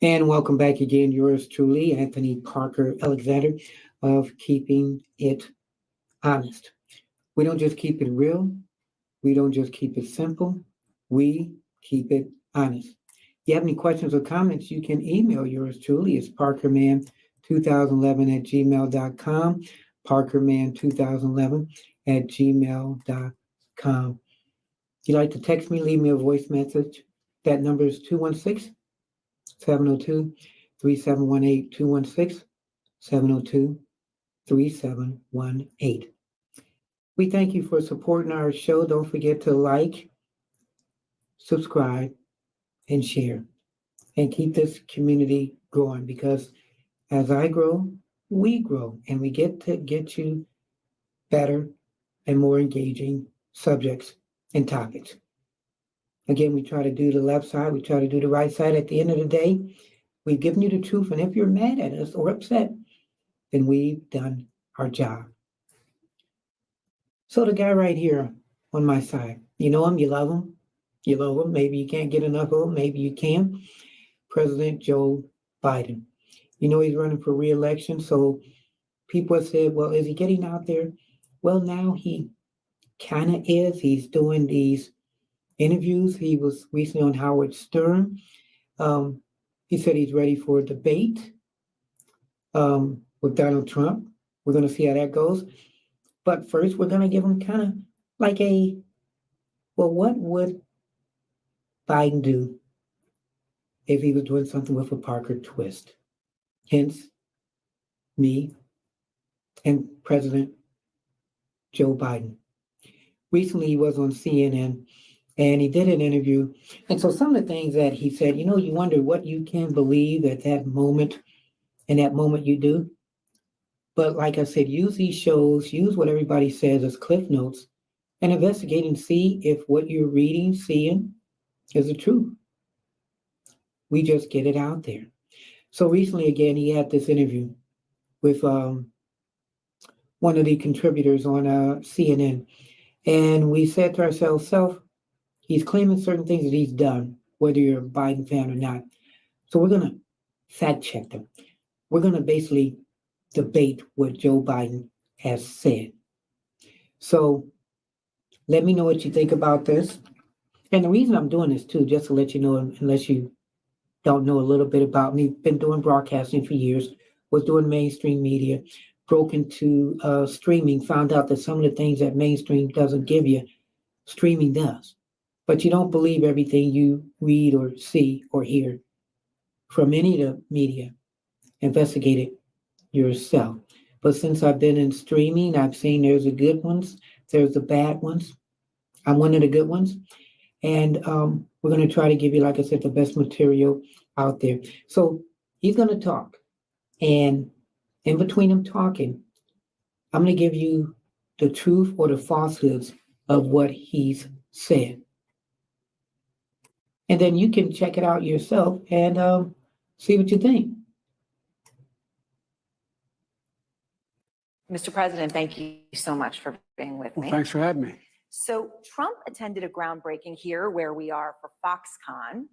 And welcome back again, yours truly, Anthony Parker Alexander of Keeping It Honest. We don't just keep it real, we don't just keep it simple, we keep it honest. If you have any questions or comments, you can email yours truly. It's parkerman2011 at gmail.com, parkerman2011 at gmail.com. If you'd like to text me, leave me a voice message. That number is 216 702 3718, 216 702 3718. We thank you for supporting our show. Don't forget to like, subscribe, and share, and keep this community growing, because as I grow, we grow, and we get to get you better and more engaging subjects and topics. Again, we try to do the left side, we try to do the right side. At the end of the day, we've given you the truth, and if you're mad at us or upset, then we've done our job. So the guy right here on my side, you know him, you love him, maybe you can't get enough of him, maybe you can. President Joe Biden. You know he's running for re-election, so people have said, well, is he getting out there? Well, now he kind of is. He's doing these interviews. He was recently on Howard Stern. He said he's ready for a debate with Donald Trump. We're going to see how that goes. But first, we're going to give him kind of like what would Biden do if he was doing something with a Parker twist? Hence, me and President Joe Biden. Recently, he was on CNN, and he did an interview. And so some of the things that he said, you wonder what you can believe at that moment, and that moment you do. But like I said, use these shows, use what everybody says as cliff notes, and investigate and see if what you're reading, seeing is the truth. We just get it out there. So recently, again, he had this interview with one of the contributors on CNN. And we said to ourselves, he's claiming certain things that he's done, whether you're a Biden fan or not. So we're going to fact check them. We're going to basically debate what Joe Biden has said. So let me know what you think about this. And the reason I'm doing this too, just to let you know, unless you don't know a little bit about me, been doing broadcasting for years, was doing mainstream media, broke into streaming, found out that some of the things that mainstream doesn't give you, streaming does. But you don't believe everything you read or see or hear from any of the media. Investigate it yourself. But since I've been in streaming, I've seen there's the good ones, there's the bad ones. I'm one of the good ones. And we're going to try to give you, like I said, the best material out there. So he's going to talk. And in between him talking, I'm going to give you the truth or the falsehoods of what he's said. And then you can check it out yourself and see what you think. Mr. President, thank you so much for being with me. Thanks for having me. So Trump attended a groundbreaking here where we are for Foxconn.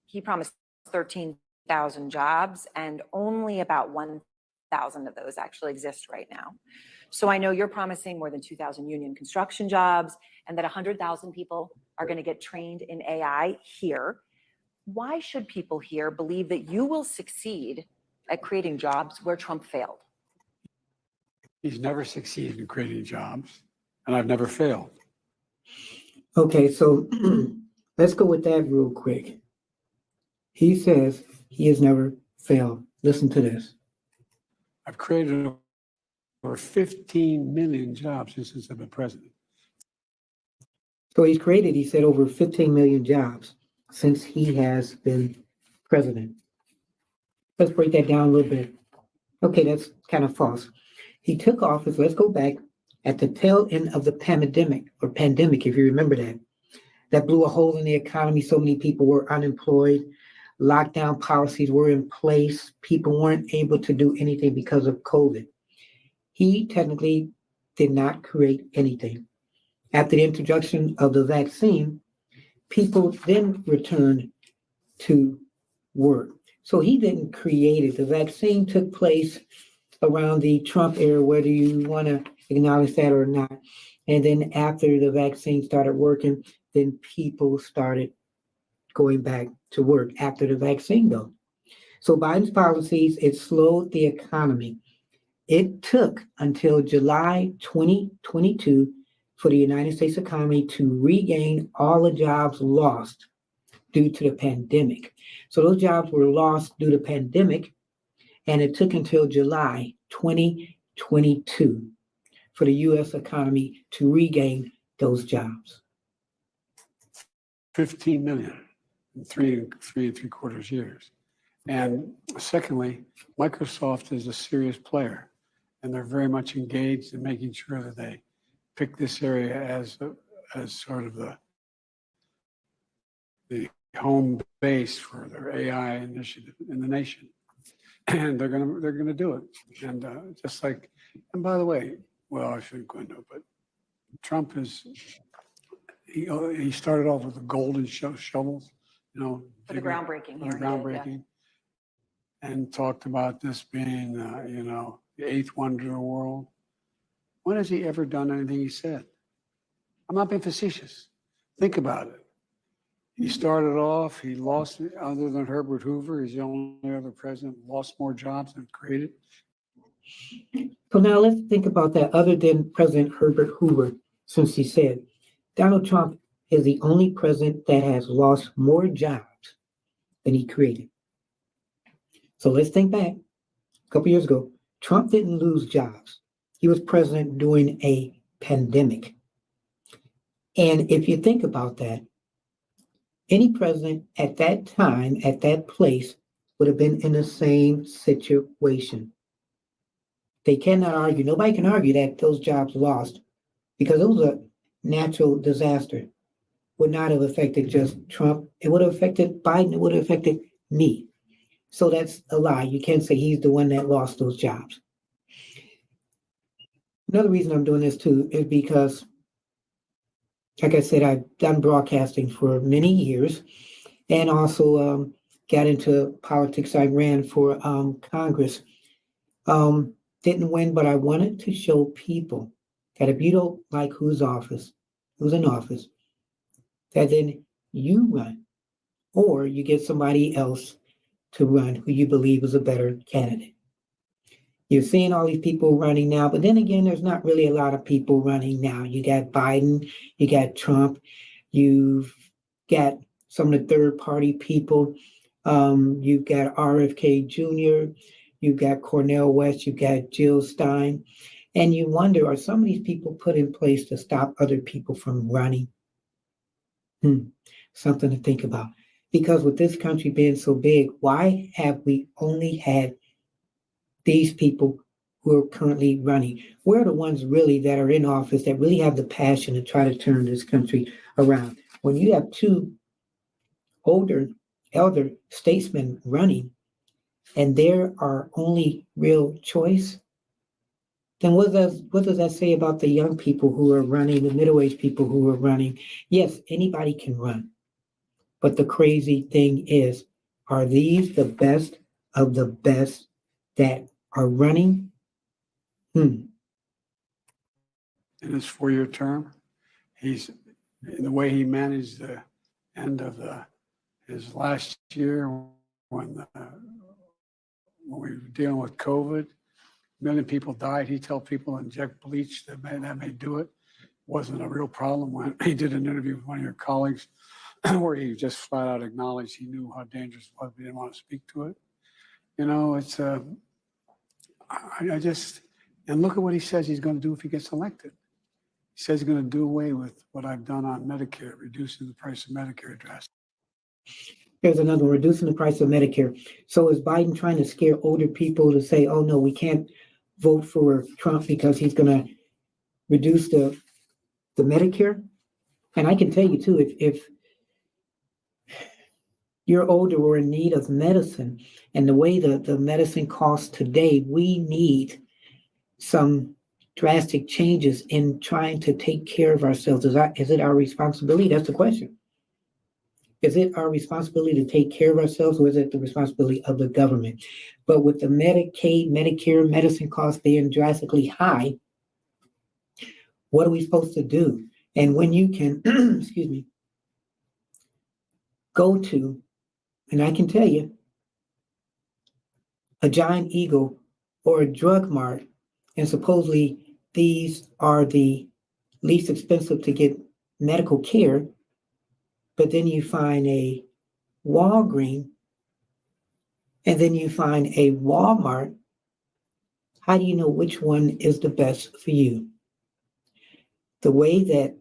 He promised 13,000 jobs, and only about 1,000 of those actually exist right now. So I know you're promising more than 2,000 union construction jobs, and that 100,000 people are going to get trained in AI here. Why should people here believe that you will succeed at creating jobs where Trump failed? He's never succeeded in creating jobs, and I've never failed. Okay, so let's go with that real quick. He says he has never failed. Listen to this. I've created over 15 million jobs since I've been president. So he's created, he said, over 15 million jobs since he has been president. Let's break that down a little bit. Okay, that's kind of false. He took office, let's go back, at the tail end of the pandemic, if you remember that. That blew a hole in the economy. So many people were unemployed. Lockdown policies were in place. People weren't able to do anything because of COVID. He technically did not create anything. After the introduction of the vaccine, people then returned to work. So he didn't create it. The vaccine took place around the Trump era, whether you want to acknowledge that or not. And then after the vaccine started working, then people started going back to work after the vaccine, though. So Biden's policies, it slowed the economy. It took until July 2022 for the United States economy to regain all the jobs lost due to the pandemic. So those jobs were lost due to the pandemic, and it took until July 2022 for the U.S. economy to regain those jobs. 15 million in 3.75 years. And secondly, Microsoft is a serious player, and they're very much engaged in making sure that they pick this area as sort of the home base for their AI initiative in the nation. And they're gonna do it. And just like, and by the way, well, I shouldn't go into it, but Trump he started off with the golden shovels, you know, For the groundbreaking here. groundbreaking, and talked about this being, you know, the eighth wonder of the world. When has he ever done anything he said? I'm not being facetious. Think about it. He started off, he lost, other than Herbert Hoover, he's the only other president lost more jobs than created. So now let's think about that other than President Herbert Hoover, since he said Donald Trump is the only president that has lost more jobs than he created. So let's think back a couple years ago. Trump didn't lose jobs. He was president during a pandemic. And if you think about that, any president at that time, at that place, would have been in the same situation. They cannot argue. Nobody can argue that those jobs lost because it was a natural disaster. Would not have affected just Trump. It would have affected Biden. It would have affected me. So that's a lie. You can't say he's the one that lost those jobs. Another reason I'm doing this too is because, like I said, I've done broadcasting for many years and also got into politics. I ran for Congress. Didn't win, but I wanted to show people that if you don't like who's in office, that then you run or you get somebody else to run who you believe is a better candidate. You're seeing all these people running now, but then again, there's not really a lot of people running now. You got Biden, you got Trump, you've got some of the third party people. You've got RFK Jr., you've got Cornel West, you've got Jill Stein. And you wonder, are some of these people put in place to stop other people from running? Something to think about. Because with this country being so big, why have we only had these people who are currently running? We're the ones really that are in office that really have the passion to try to turn this country around. When you have two elder statesmen running and they're our only real choice, then what does that say about the young people who are running, the middle-aged people who are running? Yes, anybody can run. But the crazy thing is, are these the best of the best that are running? In his 4-year term, he's, in the way he managed the end of his last year when we were dealing with COVID, 1 million people died. He told people inject bleach, that may do it. Wasn't a real problem. When he did an interview with one of your colleagues where he just flat out acknowledged he knew how dangerous it was, but he didn't want to speak to it. You know, it's I just, and look at what he says he's going to do if he gets elected. He says he's going to do away with what I've done on Medicare, reducing the price of Medicare drastically. There's another one, reducing the price of Medicare. So is Biden trying to scare older people to say, oh no, we can't vote for Trump because he's going to reduce the Medicare? And I can tell you too, if you're older or in need of medicine, and the way the medicine costs today, we need some drastic changes in trying to take care of ourselves. Is it our responsibility? That's the question. Is it our responsibility to take care of ourselves, or is it the responsibility of the government? But with the Medicaid, Medicare, medicine costs being drastically high, what are we supposed to do? And when you can, excuse me, go to, and I can tell you, a Giant Eagle or a Drug Mart, and supposedly these are the least expensive to get medical care, but then you find a Walgreens and then you find a Walmart. How do you know which one is the best for you? The way that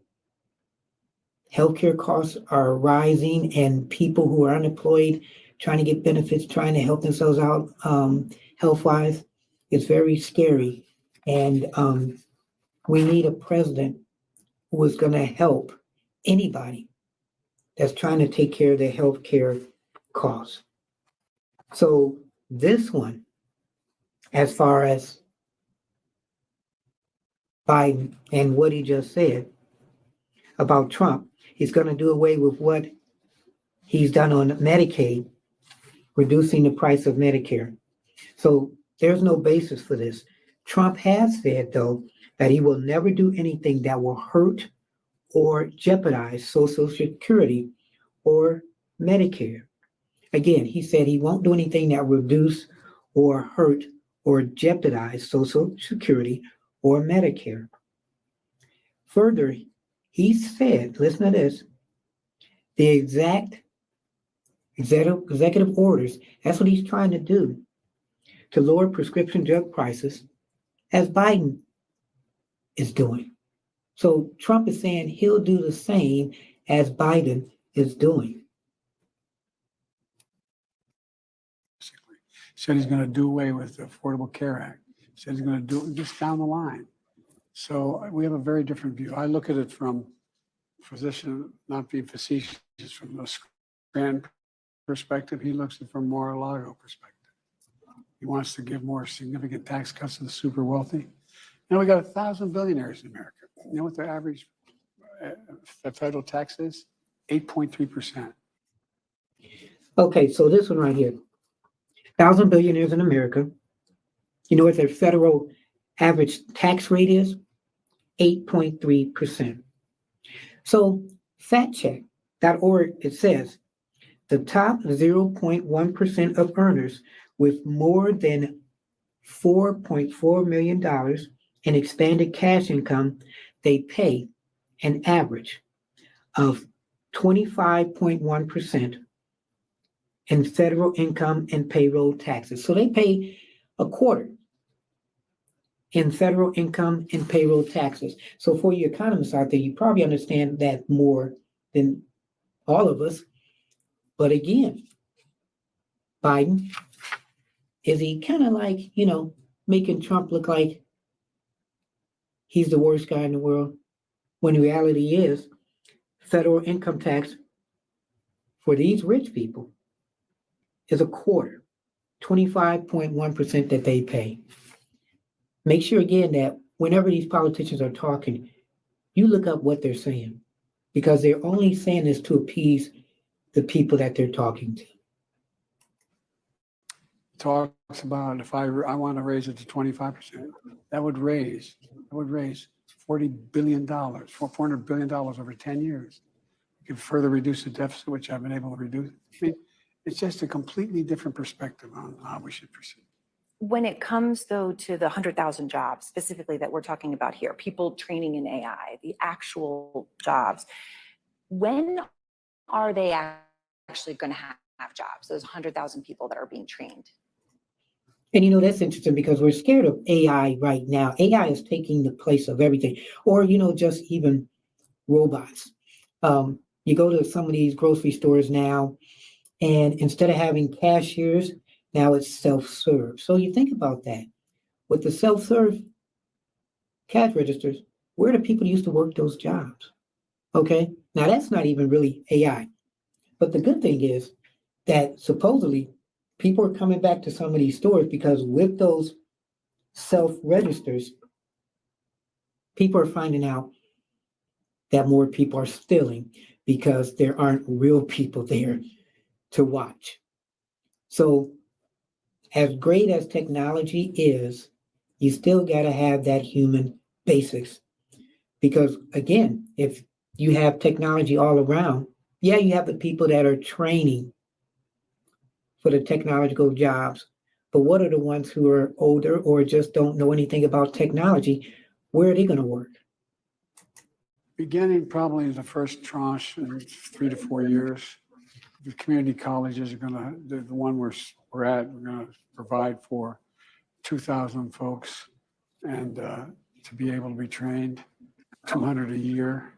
healthcare costs are rising and people who are unemployed trying to get benefits, trying to help themselves out health-wise, it's very scary. And we need a president who is going to help anybody that's trying to take care of their healthcare costs. So this one, as far as Biden and what he just said about Trump, he's going to do away with what he's done on Medicaid, reducing the price of Medicare. So there's no basis for this. Trump has said, though, that he will never do anything that will hurt or jeopardize Social Security or Medicare. Again, he said he won't do anything that will reduce or hurt or jeopardize Social Security or Medicare. Further, he said, listen to this, the executive orders, that's what he's trying to do, to lower prescription drug prices, as Biden is doing. So Trump is saying he'll do the same as Biden is doing. Basically, said he's going to do away with the Affordable Care Act. Said he's going to do it just down the line. So we have a very different view. I look at it from physician, not being facetious, from the Scranton perspective. He looks at it from Mar-a-Lago perspective. He wants to give more significant tax cuts to the super wealthy. Now we got 1,000 billionaires in America. You know what their average federal tax is? 8.3%. Okay, so this one right here, 1,000 billionaires in America. You know what their federal average tax rate is? 8.3%. So factcheck.org, it says the top 0.1% of earners with more than $4.4 million in expanded cash income, they pay an average of 25.1% in federal income and payroll taxes. So they pay a quarter in federal income and payroll taxes. So for you economists out there, you probably understand that more than all of us. But again, Biden, is he kind of like, making Trump look like he's the worst guy in the world, when the reality is federal income tax for these rich people is a quarter, 25.1% that they pay. Make sure again that whenever these politicians are talking, you look up what they're saying, because they're only saying this to appease the people that they're talking to. Talks about if I want to raise it to 25%, that would raise $40 billion, $400 billion over 10 years. You can further reduce the deficit, which I've been able to reduce. I mean, it's just a completely different perspective on how we should proceed. When it comes, though, to the 100,000 jobs specifically that we're talking about here, people training in AI, the actual jobs, when are they actually going to have jobs, those 100,000 people that are being trained? And that's interesting, because we're scared of AI right now. AI is taking the place of everything, or, just even robots. You go to some of these grocery stores now, and instead of having cashiers, now it's self-serve. So you think about that. With the self-serve cash registers, where do people used to work those jobs? Okay, now that's not even really AI. But the good thing is that supposedly people are coming back to some of these stores, because with those self-registers, people are finding out that more people are stealing. because there aren't real people there to watch. So as great as technology is, you still got to have that human basics. Because again, if you have technology all around, yeah, you have the people that are training for the technological jobs, but what are the ones who are older or just don't know anything about technology? Where are they going to work? Beginning probably the first tranche in 3 to 4 years, the community colleges are gonna, the one we're at, we're gonna provide for 2,000 folks and to be able to be trained, 200 a year.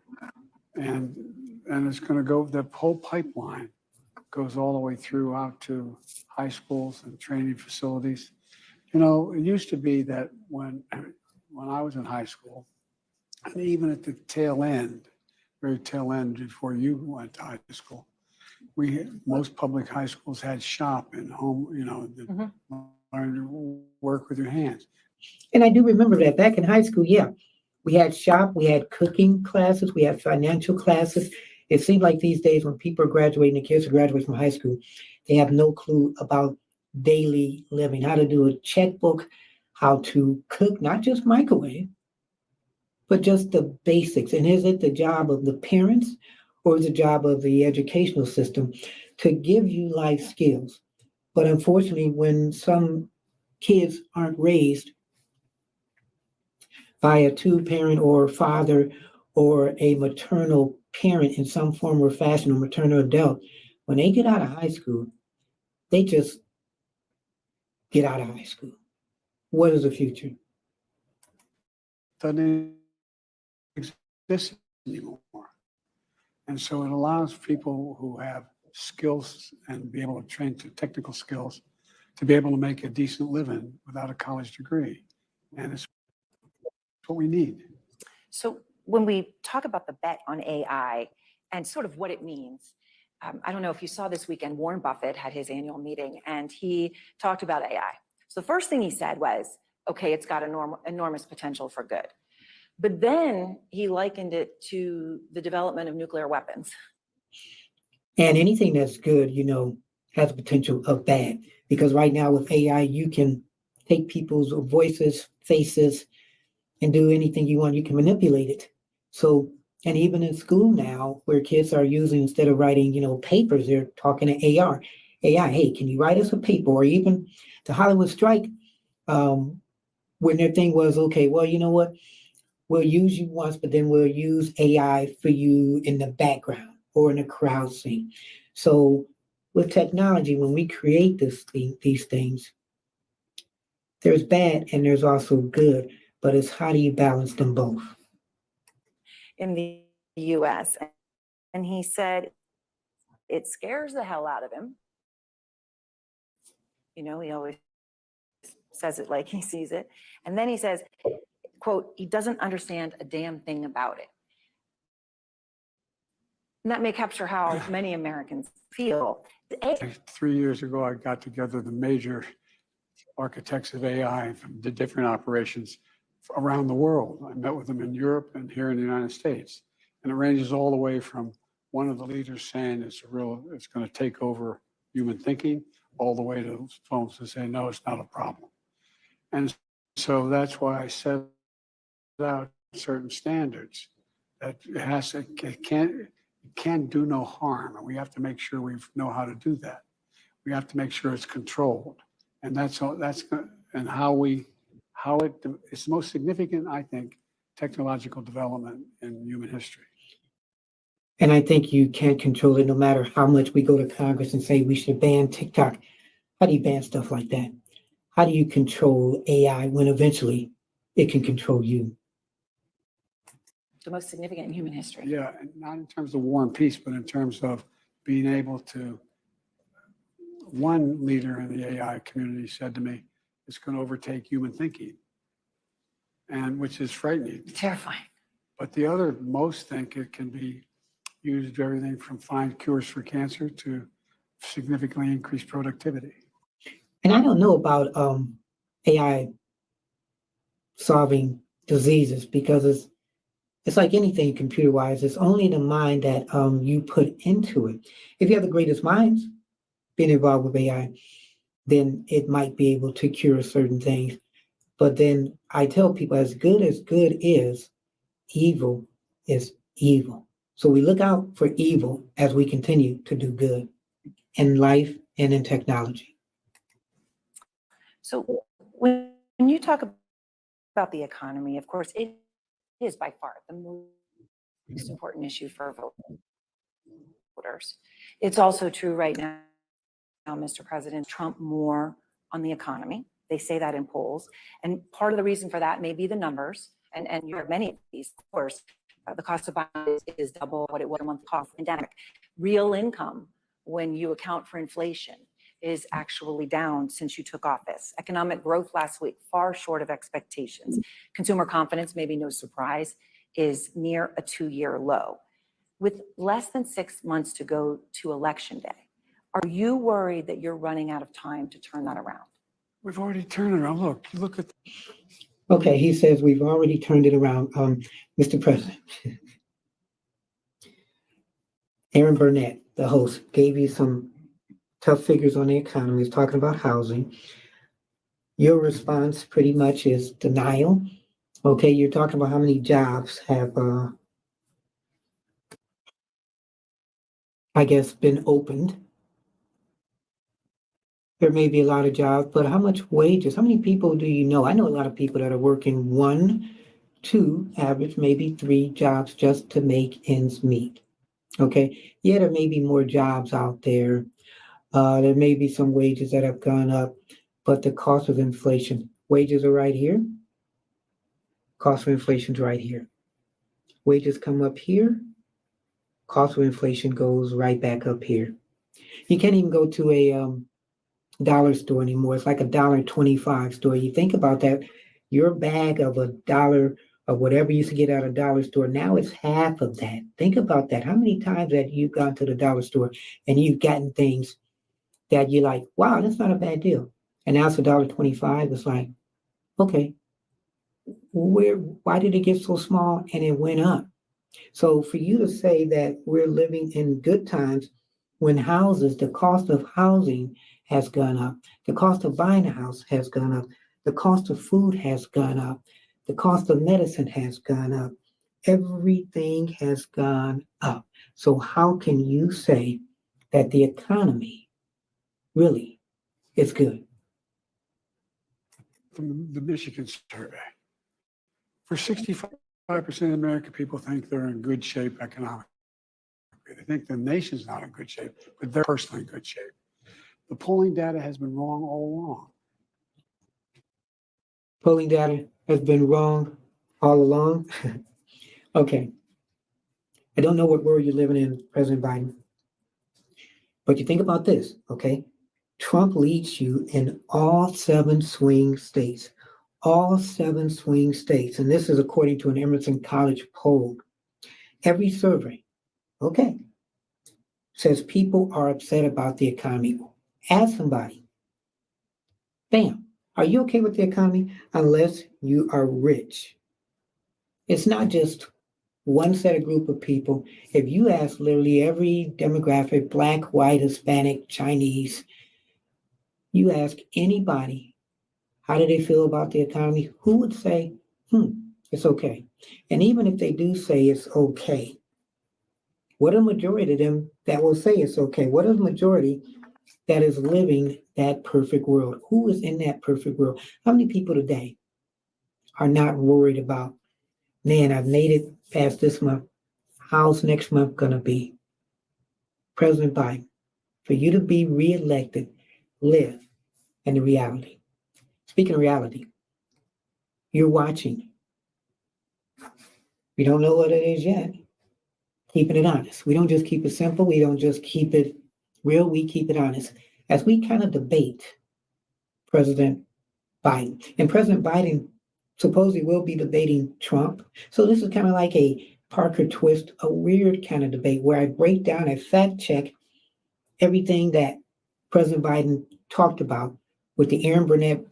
And it's gonna go, the whole pipeline goes all the way through out to high schools and training facilities. You know, it used to be that when I was in high school, and even at the tail end, very tail end before you went to high school, most public high schools had shop and home, you know, learn to work with your hands. And I do remember that back in high school, yeah, we had shop, we had cooking classes, we had financial classes. It seems like these days when people are graduating, the kids are graduating from high school, they have no clue about daily living, how to do a checkbook, how to cook, not just microwave, but just the basics. And is it the job of the parents or is it the job of the educational system to give you life skills? But unfortunately, when some kids aren't raised by a two-parent or father or a maternal parent in some form or fashion, or maternal adult, when they get out of high school, they just get out of high school. What is the future? Doesn't exist anymore. And so it allows people who have skills and be able to train to technical skills to be able to make a decent living without a college degree. And it's what we need. So when we talk about the bet on AI and sort of what it means, I don't know if you saw this weekend, Warren Buffett had his annual meeting and he talked about AI. So the first thing he said was, okay, it's got enormous potential for good. But then he likened it to the development of nuclear weapons. And anything that's good, you know, has potential of bad. Because right now with AI, you can take people's voices, faces, and do anything you want. You can manipulate it. So, and even in school now, where kids are using, instead of writing, you know, papers, they're talking to AI, hey, can you write us a paper? Or even the Hollywood strike, when their thing was, okay, well, you know what? We'll use you once, but then we'll use AI for you in the background or in the crowd scene. So with technology, when we create these things, there's bad and there's also good, but it's how do you balance them both? In the US. And he said, it scares the hell out of him. You know, he always says it like he sees it. And then he says, quote, he doesn't understand a damn thing about it. And that may capture how many Americans feel. 3 years ago, I got together the major architects of AI from the different operations around the world. I met with them in Europe and here in the United States. And it ranges all the way from one of the leaders saying it's going to take over human thinking, all the way to folks who say, no, it's not a problem. And so that's why I set out certain standards that it can do no harm. And we have to make sure we know how to do that. We have to make sure it's controlled. And it's the most significant, I think, technological development in human history. And I think you can't control it no matter how much we go to Congress and say we should ban TikTok. How do you ban stuff like that? How do you control AI when eventually it can control you? The most significant in human history. Yeah, and not in terms of war and peace, but in terms of being able to, one leader in the AI community said to me, it's going to overtake human thinking, and which is frightening. Terrifying. But the other, most think it can be used everything from find cures for cancer to significantly increase productivity. And I don't know about AI solving diseases because It's like anything computer wise, it's only the mind that you put into it. If you have the greatest minds being involved with AI, then it might be able to cure certain things. But then I tell people, as good is, evil is evil. So we look out for evil as we continue to do good in life and in technology. So when you talk about the economy, of course, it is by far the most important issue for voters. It's also true right now, Mr. President, Trump more on the economy. They say that in polls. And part of the reason for that may be the numbers. And you have many of these, of course. The cost of buying is double what it was a month cost pandemic. Real income, when you account for inflation, is actually down since you took office. Economic growth last week, far short of expectations. Consumer confidence, maybe no surprise, is near a 2-year low. With less than 6 months to go to Election Day, are you worried that you're running out of time to turn that around? We've already turned it around. Look at. Okay, he says we've already turned it around. Mr. President, Aaron Burnett, the host, gave you some tough figures on the economy. He's talking about housing. Your response pretty much is denial. Okay, you're talking about how many jobs have, I guess, been opened. There may be a lot of jobs, but how much wages? How many people do you know? I know a lot of people that are working 1, 2, average, maybe 3 jobs just to make ends meet. Okay, yeah, there may be more jobs out there. There may be some wages that have gone up, but the cost of inflation, wages are right here. Cost of inflation's right here. Wages come up here. Cost of inflation goes right back up here. You can't even go to a dollar store anymore. It's like $1.25 store. You think about that, your bag of $1 of whatever you used to get at a dollar store, now it's half of that. Think about that. How many times have you gone to the dollar store and you've gotten things that you're like, wow, that's not a bad deal. And now it's $1.25. It's like, okay, why did it get so small and it went up? So for you to say that we're living in good times when the cost of housing has gone up, the cost of buying a house has gone up, the cost of food has gone up, the cost of medicine has gone up, everything has gone up. So how can you say that the economy really is good? From the Michigan survey, for 65% of American people think they're in good shape economically. They think the nation's not in good shape, but they're personally in good shape. The polling data has been wrong all along. Polling data has been wrong all along. Okay. I don't know what world you're living in, President Biden. But you think about this, okay? Trump leads you in all 7 swing states. All 7 swing states. And this is according to an Emerson College poll. Every survey, okay, says people are upset about the economy. Ask somebody, bam, are you okay with the economy? Unless you are rich. It's not just one set of group of people. If you ask literally every demographic, Black, white, Hispanic, Chinese, you ask anybody, how do they feel about the economy? Who would say, it's okay? And even if they do say it's okay, what are the majority of them that will say it's okay? What is the majority that is living that perfect world? Who is in that perfect world? How many people today are not worried about, man, I've made it past this month. How's next month going to be? President Biden, for you to be reelected, live in the reality. Speaking of reality, you're watching. We don't know what it is yet. Keeping it honest. We don't just keep it simple. We don't just keep it real. We keep it honest. As we kind of debate President Biden, and President Biden supposedly will be debating Trump. So this is kind of like a Parker twist, a weird kind of debate where I break down and fact check everything that President Biden talked about with the Aaron Burnett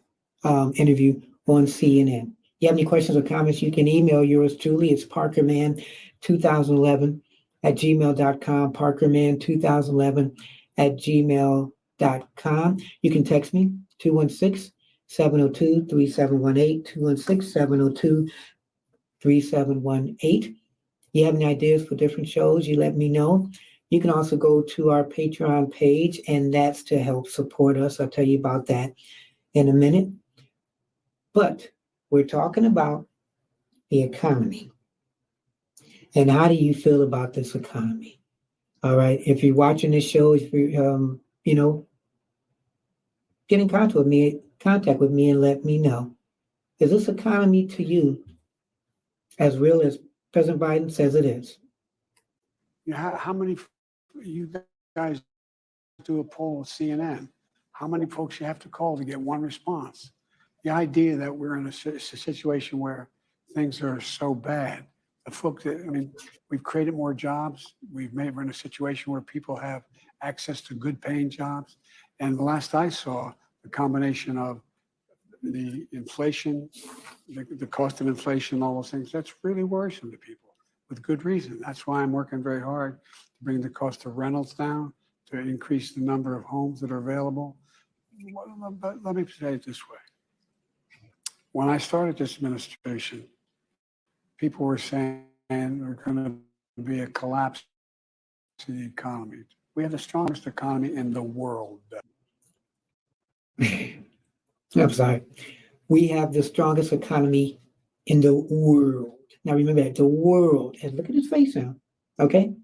interview on CNN. you have any questions or comments, you can email yours truly. It's parkerman2011@gmail.com, parkerman2011@gmail.com. You can text me, 216-702-3718, 216-702-3718. You have any ideas for different shows, you let me know. You can also go to our Patreon page, and that's to help support us. I'll tell you about that in a minute. But we're talking about the economy. And how do you feel about this economy? All right. If you're watching this show, if you get in contact with me and let me know. Is this economy to you as real as President Biden says it is? How many, you guys do a poll with CNN, how many folks you have to call to get one response? The idea that we're in a situation where things are so bad, the folks that, I mean, we've created more jobs. We're in a situation where people have access to good paying jobs. And the last I saw, the combination of the inflation, the cost of inflation, all those things, that's really worrisome to people with good reason. That's why I'm working very hard to bring the cost of rentals down, to increase the number of homes that are available. But let me say it this way. When I started this administration, people were saying there's going to be a collapse in the economy. We have the strongest economy in the world. I'm sorry. We have the strongest economy in the world. Now remember that, the world. And look at his face now. Okay?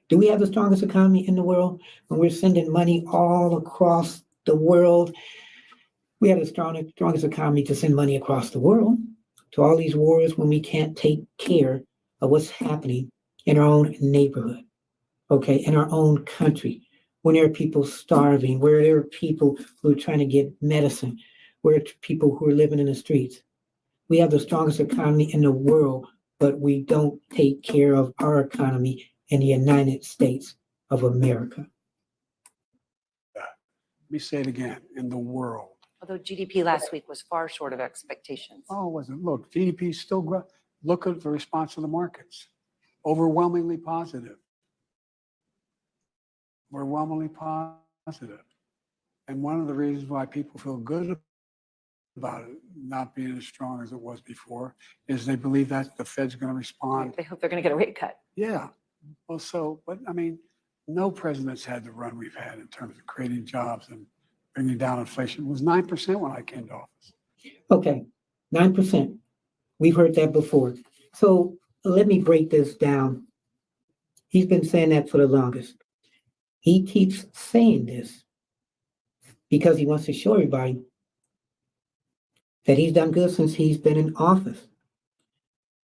Do we have the strongest economy in the world? When we're sending money all across the world, we have the strongest economy to send money across the world to all these wars when we can't take care of what's happening in our own neighborhood, okay, in our own country, when there are people starving, where there are people who are trying to get medicine, where people who are living in the streets. We have the strongest economy in the world, but we don't take care of our economy in the United States of America. Let me say it again, in the world. Although GDP last week was far short of expectations. Oh, it wasn't. Look, GDP is still growing. Look at the response of the markets. Overwhelmingly positive. Overwhelmingly positive. And one of the reasons why people feel good about it not being as strong as it was before is they believe that the Fed's going to respond. They hope they're going to get a rate cut. Yeah. Well, but I mean, no president's had the run we've had in terms of creating jobs and bringing down inflation. It was 9% when I came to office. Okay, 9%. We've heard that before. So let me break this down. He's been saying that for the longest. He keeps saying this because he wants to show everybody that he's done good since he's been in office.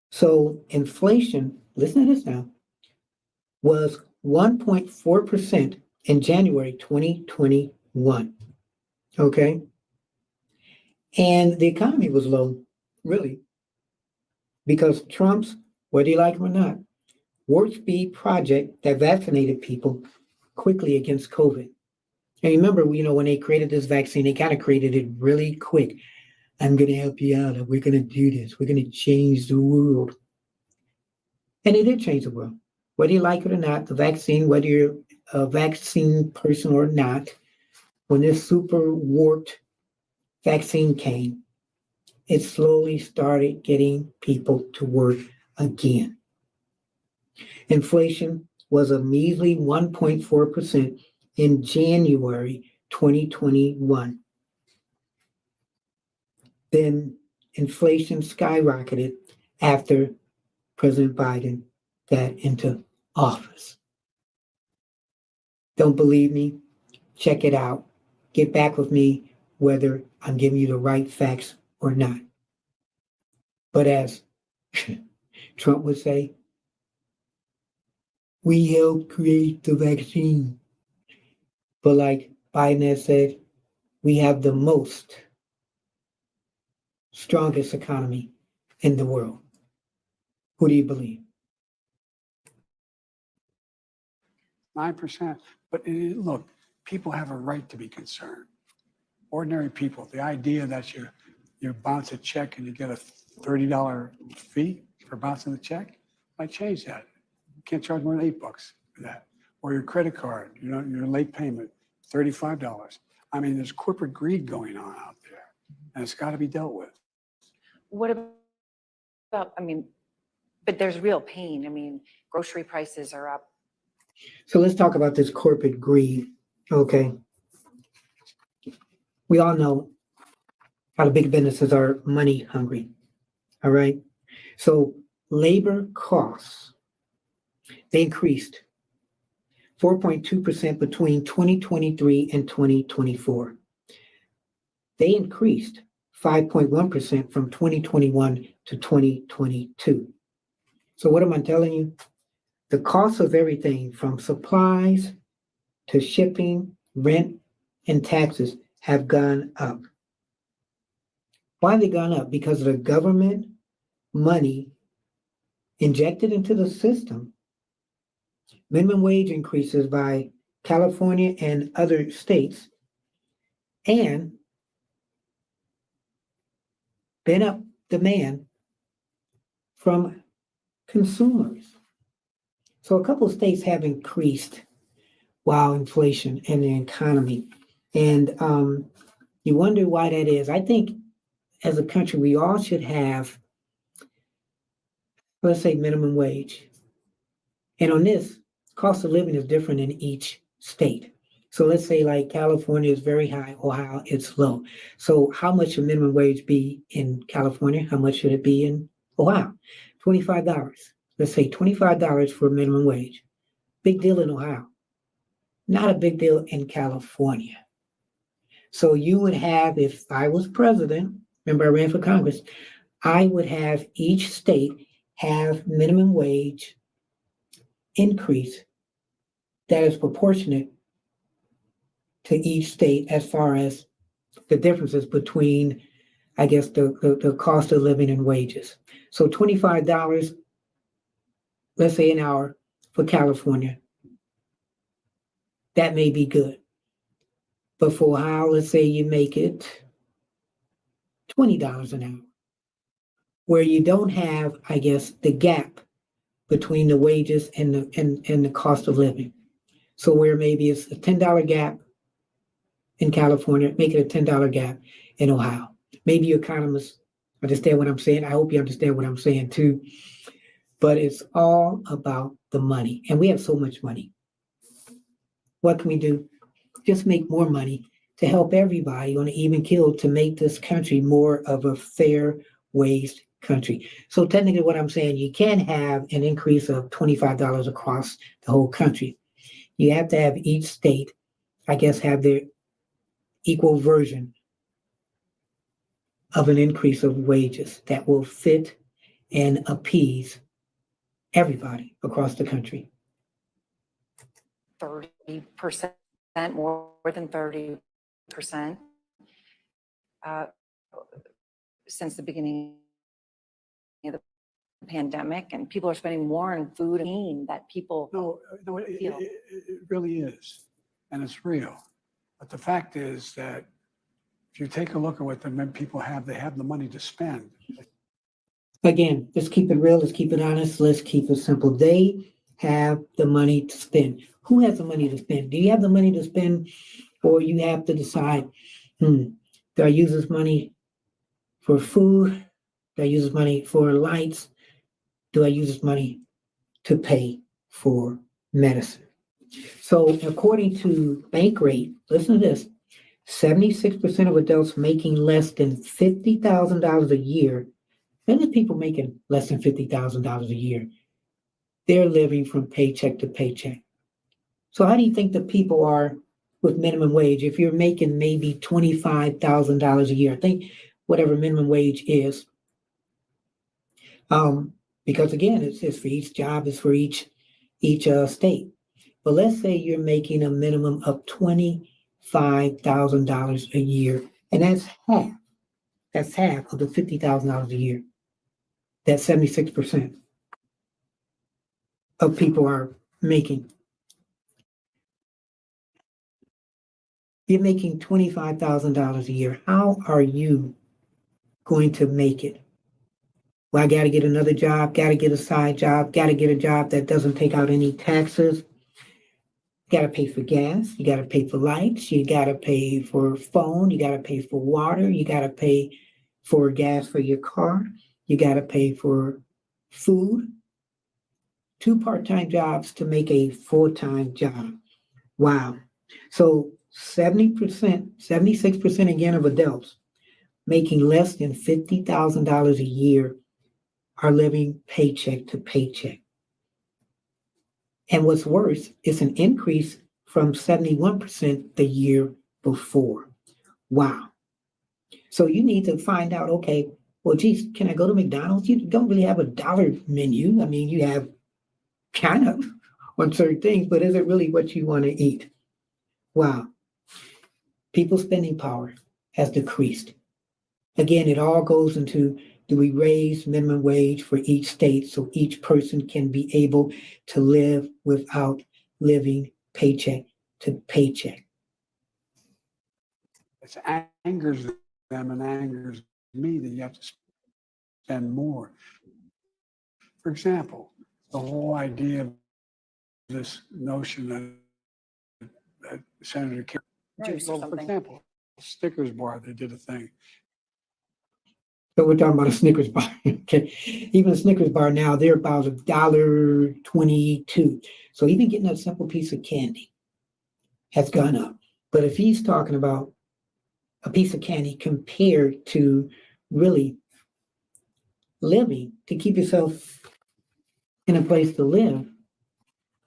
So inflation, listen to this now, was 1.4% in January 2021. Okay? And the economy was low, really, because Trump's, whether you like him or not, warp speed project that vaccinated people quickly against COVID. And remember, when they created this vaccine, they kind of created it really quick. I'm going to help you out. We're going to do this. We're going to change the world. And it did change the world. Whether you like it or not, the vaccine, whether you're a vaccine person or not, when this super warped vaccine came, it slowly started getting people to work again. Inflation was a measly 1.4% in January 2021. Then inflation skyrocketed after President Biden got into office. Don't believe me? Check it out. Get back with me whether I'm giving you the right facts or not. But as Trump would say, we helped create the vaccine. But like Biden has said, we have the strongest economy in the world. Who do you believe? 9%. But look, people have a right to be concerned. Ordinary people, the idea that you bounce a check and you get a $30 fee for bouncing the check, I change that. You can't charge more than $8 for that. Or your credit card, your late payment, $35. I mean, there's corporate greed going on out there, and it's got to be dealt with. What about, I mean, but there's real pain. I mean, grocery prices are up. So let's talk about this corporate greed. Okay. We all know how the big businesses are money hungry. All right. So labor costs, they increased 4.2% between 2023 and 2024. They increased 5.1% from 2021 to 2022. So what am I telling you? The cost of everything from supplies to shipping, rent, and taxes have gone up. Why have they gone up? Because of the government money injected into the system. Minimum wage increases by California and other states, and been up demand from consumers. So a couple of states have increased while inflation in the economy. And you wonder why that is. I think as a country, we all should have, let's say, minimum wage. And on this, cost of living is different in each state. So let's say like California is very high, Ohio, it's low. So how much should minimum wage be in California? How much should it be in Ohio? $25. Let's say $25 for minimum wage. Big deal in Ohio. Not a big deal in California. So you would have, if I was president, remember I ran for Congress, I would have each state have minimum wage increase that is proportionate to each state as far as the differences between, I guess, the cost of living and wages. So $25, let's say an hour for California, that may be good. But for Ohio, let's say you make it $20 an hour, where you don't have, I guess, the gap between the wages and the cost of living. So where maybe it's a $10 gap in California, make it a $10 gap in Ohio. Maybe you economists understand what I'm saying. I hope you understand what I'm saying too. But it's all about the money. And we have so much money. What can we do? Just make more money to help everybody on an even keel to make this country more of a fair waged country. So technically what I'm saying, you can't have an increase of $25 across the whole country. You have to have each state, I guess, have their equal version of an increase of wages that will fit and appease everybody across the country. 30%, more than 30%, since the beginning of the pandemic, and people are spending more on food and pain that people No, feel. it really is, and it's real. But the fact is that if you take a look at what the people have, they have the money to spend. Again, let's keep it real, let's keep it honest, let's keep it simple. They have the money to spend. Who has the money to spend? Do you have the money to spend, or you have to decide, do I use this money for food? Do I use this money for lights? Do I use this money to pay for medicine? So according to Bankrate, listen to this, 76% of adults making less than $50,000 a year, and the people making less than $50,000 a year, they're living from paycheck to paycheck. So how do you think the people are with minimum wage? If you're making maybe $25,000 a year, I think whatever minimum wage is, because again, it's for each job, it's for each state. But let's say you're making a minimum of $25,000 a year, and that's half. That's half of the $50,000 a year. That 76% of people are making. You're making $25,000 a year. How are you going to make it? Well, I got to get another job, got to get a side job, got to get a job that doesn't take out any taxes. You got to pay for gas, you got to pay for lights, you got to pay for phone, you got to pay for water, you got to pay for gas for your car, you got to pay for food. 2 part-time jobs to make a full-time job. Wow. So 70%, 76% again of adults making less than $50,000 a year are living paycheck to paycheck. And what's worse, it's an increase from 71% the year before. Wow. So you need to find out, okay, well, geez, can I go to McDonald's? You don't really have a dollar menu. I mean, you have kind of on certain things, but is it really what you want to eat? Wow. People's spending power has decreased. Again, it all goes into, do we raise minimum wage for each state so each person can be able to live without living paycheck to paycheck? It angers them and angers me that you have to spend more. For example, the whole idea of this notion that Senator Kerry, Juice or well, for something. example, Snickers bar, they did a thing. So we're talking about a Snickers bar. Okay. Even a Snickers bar now, they're about $1.22. So even getting a simple piece of candy has gone up. But if he's talking about a piece of candy compared to really living to keep yourself in a place to live,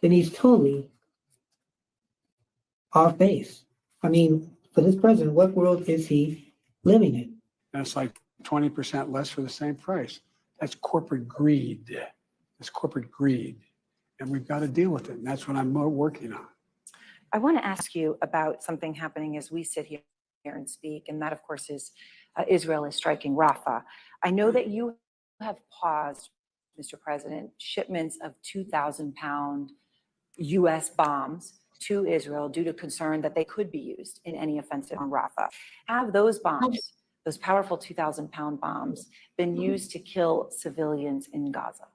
then he's totally off base. I mean, for this president, what world is he living in? And it's like 20% less for the same price. That's corporate greed. That's corporate greed. And we've got to deal with it. And that's what I'm working on. I want to ask you about something happening as we sit here and speak, and that, of course, is Israel is striking Rafah. I know that you have paused, Mr. President, shipments of 2,000-pound U.S. bombs to Israel due to concern that they could be used in any offensive on Rafah. Have those bombs, those powerful 2,000-pound bombs, been used to kill civilians in Gaza?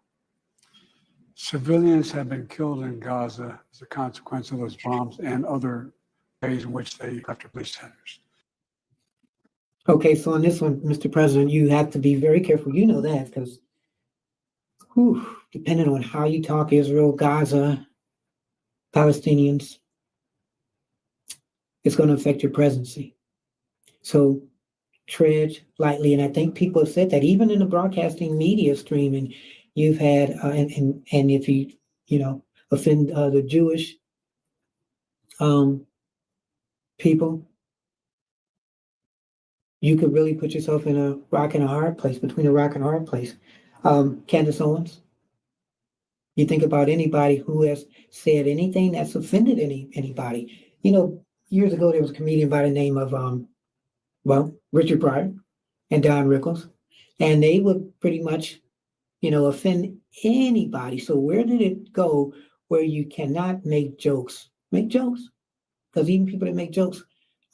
Civilians have been killed in Gaza as a consequence of those bombs and other ways in which they go after police centers. Okay, so on this one, Mr. President, you have to be very careful. You know that because depending on how you talk Israel, Gaza, Palestinians, it's going to affect your presidency. So tread lightly. And I think people have said that even in the broadcasting media stream, and you've had, and if you offend the Jewish people, you could really put yourself in a rock and a hard place, between a rock and a hard place. Candace Owens, you think about anybody who has said anything that's offended anybody. Years ago, there was a comedian by the name of, Richard Pryor and Don Rickles, and they would pretty much, offend anybody. So where did it go where you cannot make jokes? Make jokes, because even people that make jokes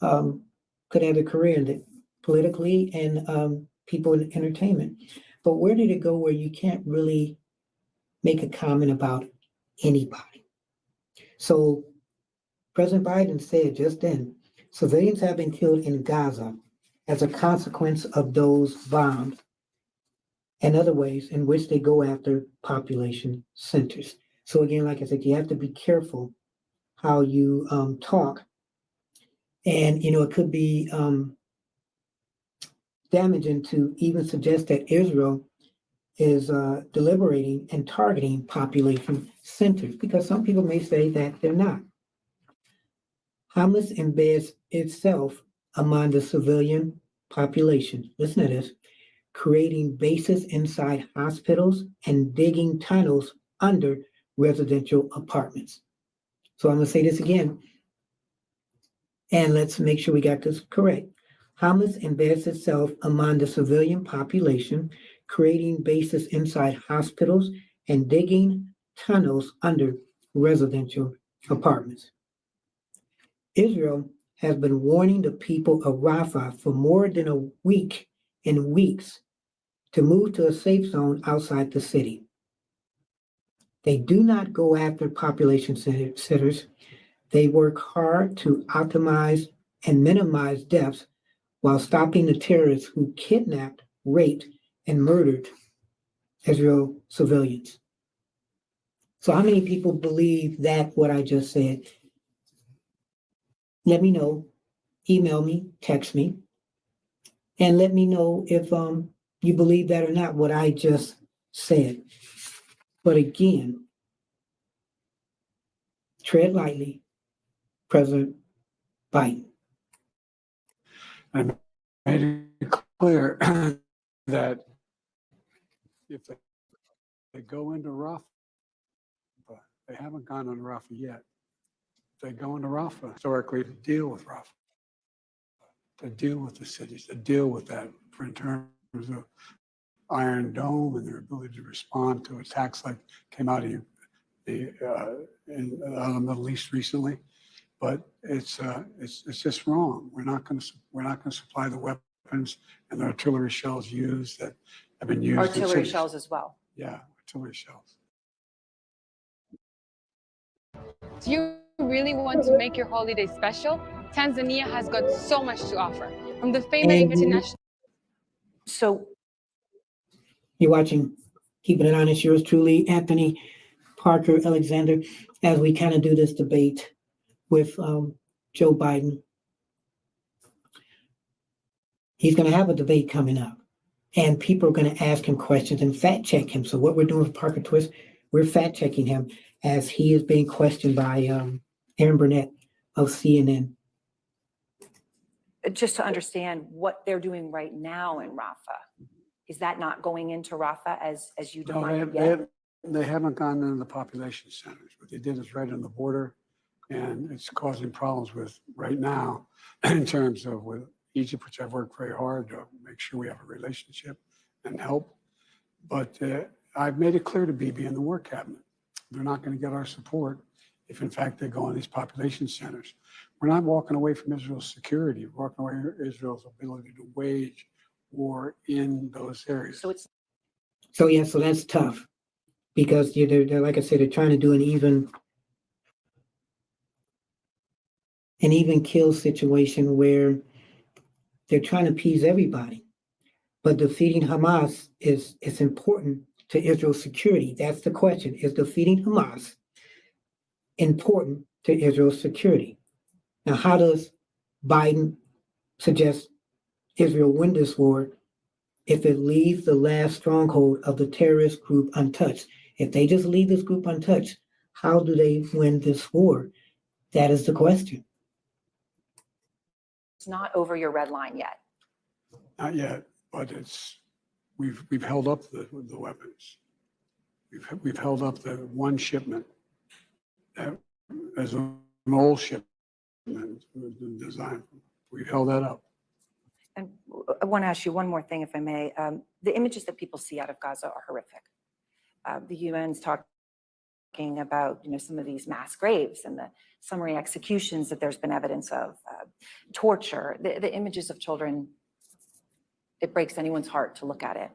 could have a career in it, politically and people in entertainment. But where did it go where you can't really make a comment about anybody? So President Biden said just then, civilians have been killed in Gaza as a consequence of those bombs and other ways in which they go after population centers. So again, like I said, you have to be careful how you talk. And, it could be damaging to even suggest that Israel is deliberating and targeting population centers, because some people may say that they're not. Hamas embeds itself among the civilian population. Listen to this. Creating bases inside hospitals and digging tunnels under residential apartments. So I'm going to say this again, and let's make sure we got this correct. Hamas embeds itself among the civilian population, creating bases inside hospitals and digging tunnels under residential apartments. Israel has been warning the people of Rafah for more than a week in weeks to move to a safe zone outside the city. They do not go after population centers. They work hard to optimize and minimize deaths while stopping the terrorists who kidnapped, raped, and murdered Israel civilians. So how many people believe that what I just said? Let me know. Email me, text me, and let me know if you believe that or not, what I just said. But again, tread lightly, President Biden. I made it clear that if they go into Rafah, they haven't gone into Rafah yet. They go into Rafah historically to deal with Rafah, to deal with the cities, to deal with that in terms of Iron Dome and their ability to respond to attacks like came out of the Middle East recently. But it's just wrong. We're not going to supply the weapons and the artillery shells used that have been used. Artillery shells as well. Yeah, artillery shells. Do you really want to make your holiday special? Tanzania has got so much to offer. From the famous international... So you're watching Keeping It Honest, yours truly, Anthony Parker Alexander, as we kind of do this debate with Joe Biden. He's going to have a debate coming up, and people are going to ask him questions and fact check him. So what we're doing with Parker Twist, we're fact checking him as he is being questioned by Aaron Burnett of CNN. just to understand what they're doing right now in Rafah, is that not going into Rafah as you No, defined it yet? they haven't gone into the population centers. What they did is right on the border, and it's causing problems with right now in terms of with Egypt, which I've worked very hard to make sure we have a relationship and help. But I've made it clear to Bibi and the War Cabinet, they're not going to get our support if in fact they go in these population centers. We're not walking away from Israel's security. We're walking away from Israel's ability to wage war in those areas. So it's So yeah, so that's tough because they're like I said, they're trying to do an even kill situation where they're trying to appease everybody. But defeating Hamas is important to Israel's security. That's the question. Is defeating Hamas important to Israel's security? Now, how does Biden suggest Israel win this war if it leaves the last stronghold of the terrorist group untouched? If they just leave this group untouched, how do they win this war? That is the question. not over your red line yet. Not yet, but we've held up the weapons. We've held up the one shipment that as an old shipment was designed. We've held that up. And I want to ask you one more thing, if I may. The images that people see out of Gaza are horrific. The UN's talking about, some of these mass graves and the summary executions that there's been evidence of, torture. The images of children, it breaks anyone's heart to look at it.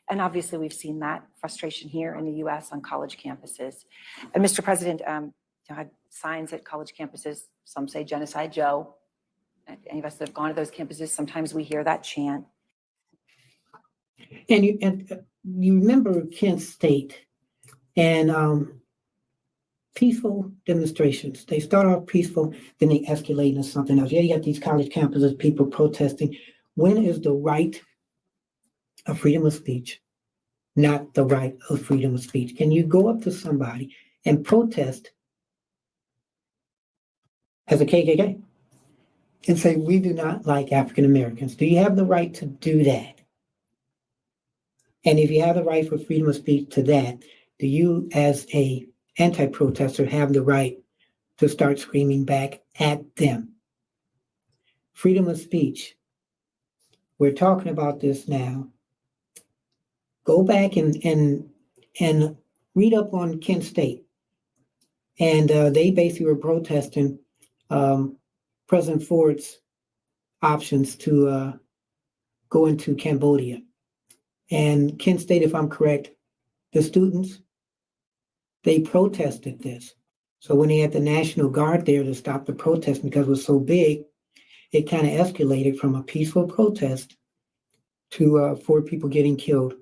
And obviously, we've seen that frustration here in the U.S. on college campuses. And Mr. President, had signs at college campuses. Some say "Genocide Joe." Any of us that have gone to those campuses, sometimes we hear that chant. And you remember Kent State and peaceful demonstrations. They start off peaceful, then they escalate into something else. Yeah, you got these college campuses, people protesting. When is the right of freedom of speech not the right of freedom of speech? Can you go up to somebody and protest as a KKK and say, we do not like African Americans? Do you have the right to do that? And if you have the right for freedom of speech to that, do you as a anti-protester have the right to start screaming back at them? Freedom of speech. We're talking about this now. Go back and read up on Kent State. And they basically were protesting President Ford's options to going to Cambodia. And Kent State, if I'm correct, the students, they protested this. So when they had the National Guard there to stop the protest because it was so big, it kind of escalated from a peaceful protest to 4 people getting killed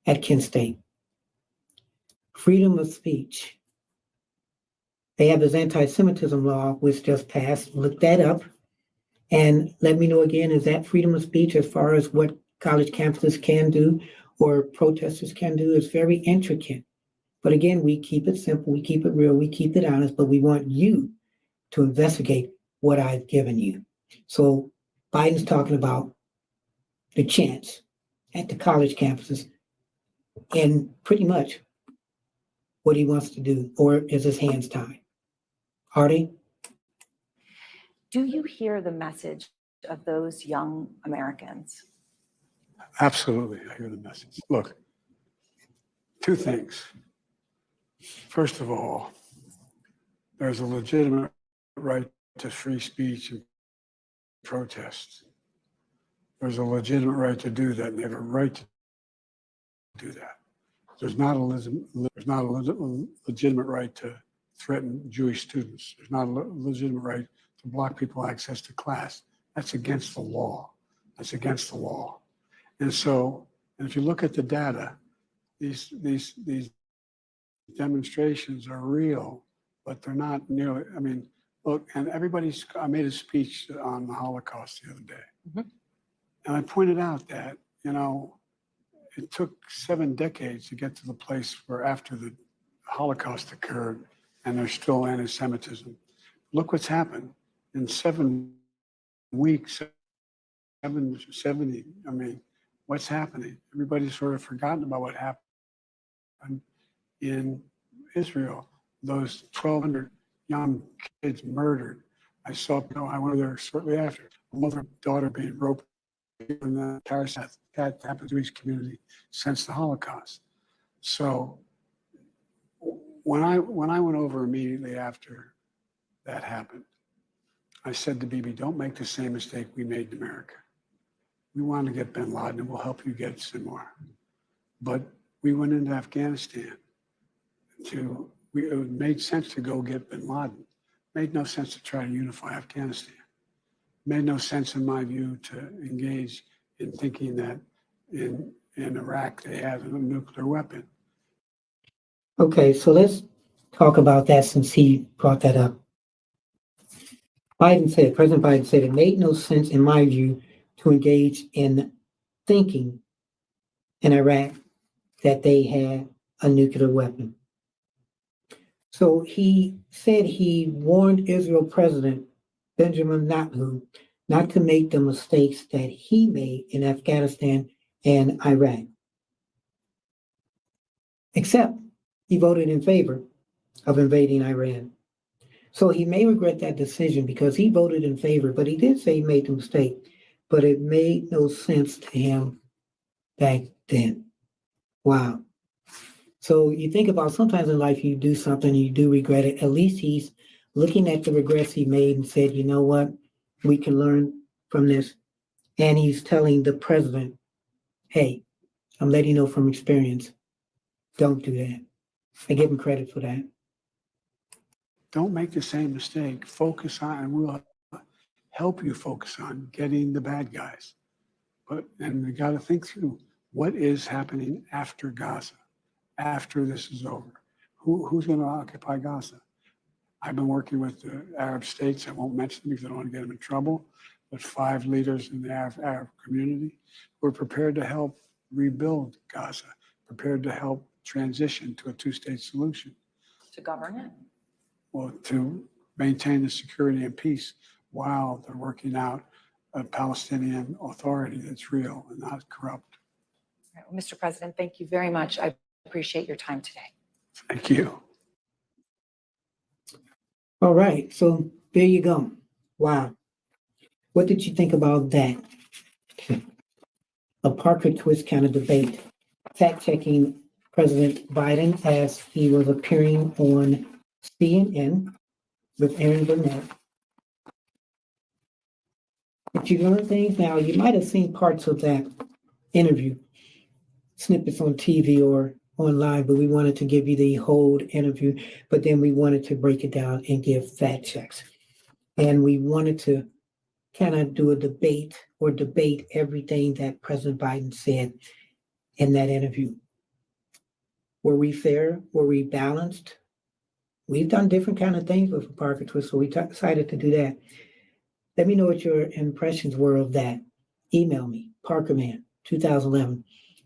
at Kent State. Freedom of speech. They have this anti-Semitism law, which just passed. Look that up. And let me know again, is that freedom of speech as far as what college campuses can do or protesters can do? It's very intricate. But again, we keep it simple, we keep it real, we keep it honest, but we want you to investigate what I've given you. So Biden's talking about the chance at the college campuses and pretty much what he wants to do, or is his hands tied? Are they? Do you hear the message of those young Americans? Absolutely, I hear the message. Look, 2 things. First of all, there's a legitimate right to free speech and protest. There's a legitimate right to do that, and they have a right to do that. There's not a legitimate right to threaten Jewish students. There's not a legitimate right to block people access to class. That's against the law. That's against the law. And so, and if you look at the data, these demonstrations are real, but they're not nearly, I mean, look, and I made a speech on the Holocaust the other day. Mhm. And I pointed out that, it took 7 decades to get to the place where after the Holocaust occurred and there's still anti-Semitism. Look what's happened in 7 weeks, 70, I mean, what's happening? Everybody's sort of forgotten about what happened in Israel. Those 1,200 young kids murdered. I went there shortly after. A mother and daughter being roped in the terrorist that happened to each community since the Holocaust. So when I went over immediately after that happened, I said to Bibi, don't make the same mistake we made in America. We want to get bin Laden and we'll help you get Sinwar. But we went into Afghanistan it made sense to go get bin Laden. It made no sense to try to unify Afghanistan. It made no sense, in my view, to engage in thinking that in Iraq they had a nuclear weapon. Okay, so let's talk about that since he brought that up. President Biden said it made no sense, in my view, to engage in thinking in Iraq that they had a nuclear weapon. So he said he warned Israel President Benjamin Netanyahu not to make the mistakes that he made in Afghanistan and Iraq. Except he voted in favor of invading Iran. So he may regret that decision because he voted in favor, but he did say he made the mistake, but it made no sense to him back then. Wow. So you think about sometimes in life you do something, you do regret it. At least he's looking at the regrets he made and said, you know what, we can learn from this. And he's telling the president, hey, I'm letting you know from experience, don't do that. I give him credit for that. Don't make the same mistake. Focus on, and we'll help you focus on getting the bad guys. And we got to think through what is happening after Gaza, after this is over. Who's going to occupy Gaza? I've been working with the Arab states. I won't mention them because I don't want to get them in trouble. But 5 leaders in the Arab community who are prepared to help rebuild Gaza, prepared to help transition to a 2-state solution. To govern it? Well, to maintain the security and peace while they're working out a Palestinian authority that's real and not corrupt. All right, well, Mr. President, thank you very much. I appreciate your time today. Thank you. All right, so there you go. Wow. What did you think about that? A Parker twist kind of debate, fact-checking President Biden as he was appearing on CNN with Aaron Burnett. But you learn things now. You might have seen parts of that interview, snippets on TV or online, but we wanted to give you the whole interview, but then we wanted to break it down and give fact checks. And we wanted to kind of do a debate or debate everything that President Biden said in that interview. Were we fair? Were we balanced? We've done different kind of things with Parker Twist, so we decided to do that. Let me know what your impressions were of that. Email me, parkerman2011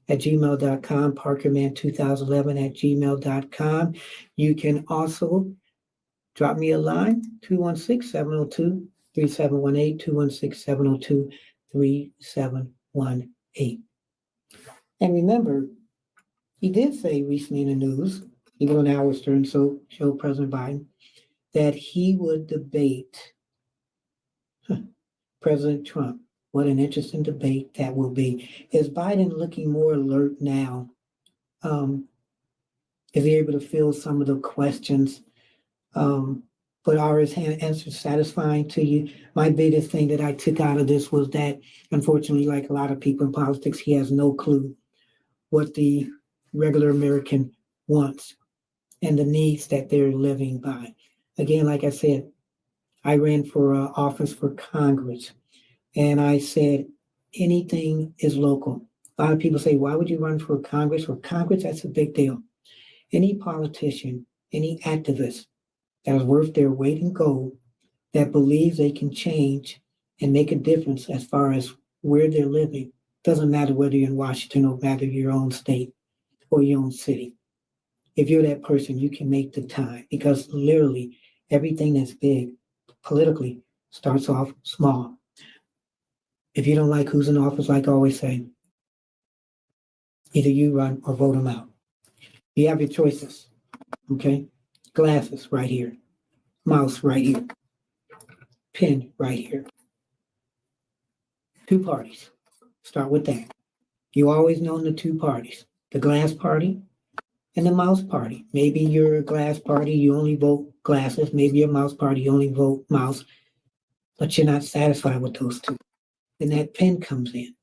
at gmail.com, parkerman2011 at gmail.com. You can also drop me a line, 216-702-3718, 216-702-3718. And remember, he did say recently in the news, even on Howard Stern show President Biden, that he would debate President Trump. What an interesting debate that will be. Is Biden looking more alert now? Is he able to field some of the questions? But are his answers satisfying to you? My biggest thing that I took out of this was that, unfortunately, like a lot of people in politics, he has no clue what the regular American wants and the needs that they're living by. Again, like I said, I ran for office for Congress, and I said anything is local. A lot of people say, why would you run for Congress? For Congress, that's a big deal. Any politician, any activist that is worth their weight in gold, that believes they can change and make a difference as far as where they're living, doesn't matter whether you're in Washington or whether your own state or your own city. If you're that person, you can make the time, because literally everything that's big politically starts off small. If you don't like who's in office, like I always say, either you run or vote them out. You have your choices, okay? Glasses right here, mouse right here, pen right here. Two parties. Start with that. You always know the two parties, the glass party and the mouse party. Maybe you're a glass party, you only vote glasses. Maybe you're a mouse party, you only vote mouse, but you're not satisfied with those two. Then that pen comes in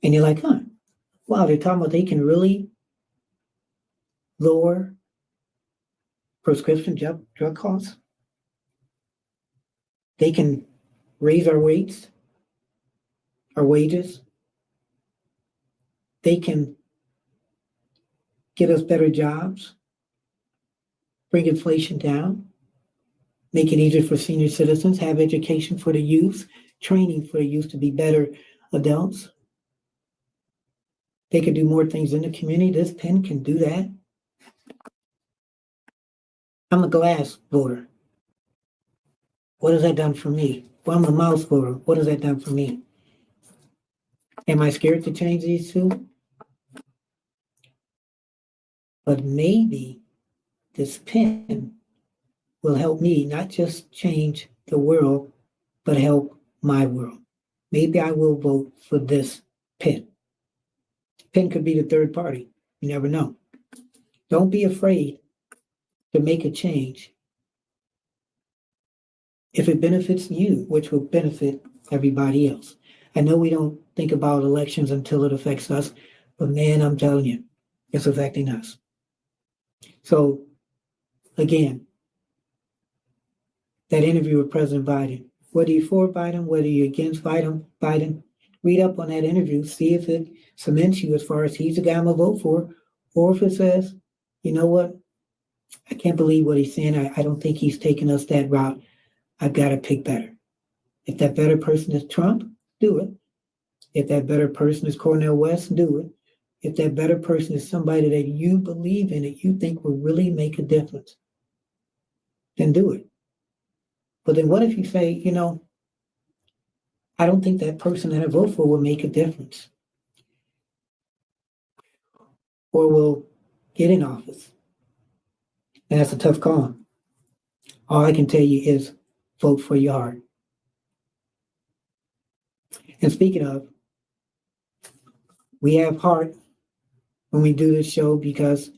and you're like, wow, they're talking about they can really lower prescription drug costs. They can raise our rates, our wages. They can get us better jobs, bring inflation down, make it easier for senior citizens, have education for the youth, training for the youth to be better adults. They can do more things in the community. This pen can do that. I'm a glass voter. What has that done for me? Well, I'm a mouse voter. What has that done for me? Am I scared to change these two? But maybe this pen will help me not just change the world, but help my world. Maybe I will vote for this pen. Pen could be the third party. You never know. Don't be afraid to make a change if it benefits you, which will benefit everybody else. I know we don't think about elections until it affects us, but man, I'm telling you, it's affecting us. So again, that interview with President Biden, whether you're for Biden, whether you're against Biden, read up on that interview, see if it cements you as far as he's the guy I'm gonna vote for, or if it says, you know what, I can't believe what he's saying. I don't think he's taking us that route. I've got to pick better. If that better person is Trump, do it. If that better person is Cornel West, do it. If that better person is somebody that you believe in, that you think will really make a difference, then do it. But then what if you say, you know, I don't think that person that I vote for will make a difference or will get in office? And that's a tough call. All I can tell you is vote for your heart. And speaking of, we have heart when we do this show because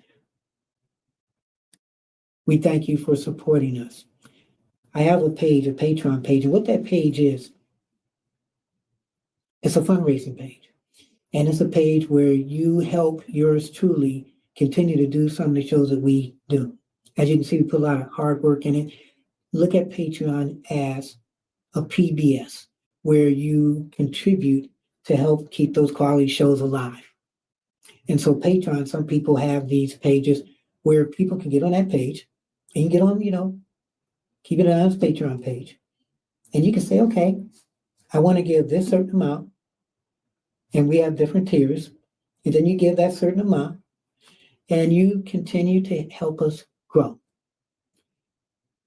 we thank you for supporting us. I have a page, a Patreon page, and what that page is It's a fundraising page. And it's a page where you help yours truly continue to do some of the shows that we do. As you can see, we put a lot of hard work in it. Look at Patreon as a PBS, where you contribute to help keep those quality shows alive. And so Patreon, some people have these pages where people can get on that page and you get on, keep it on this Patreon page. And you can say, okay, I want to give this certain amount. And we have different tiers. And then you give that certain amount and you continue to help us grow.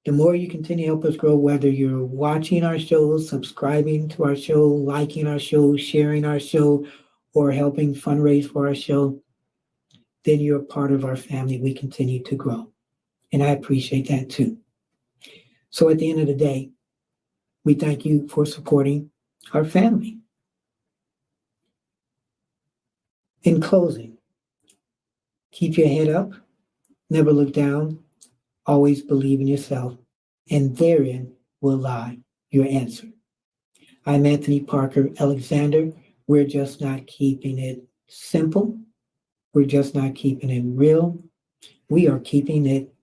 The more you continue to help us grow, whether you're watching our shows, subscribing to our show, liking our show, sharing our show, or helping fundraise for our show, then you're a part of our family. We continue to grow. And I appreciate that too. So at the end of the day, we thank you for supporting our family. In closing, keep your head up, never look down, always believe in yourself, and therein will lie your answer. I'm Anthony Parker Alexander. We're just not keeping it simple. We're just not keeping it real. We are keeping it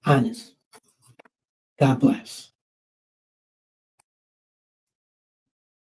honest. God bless.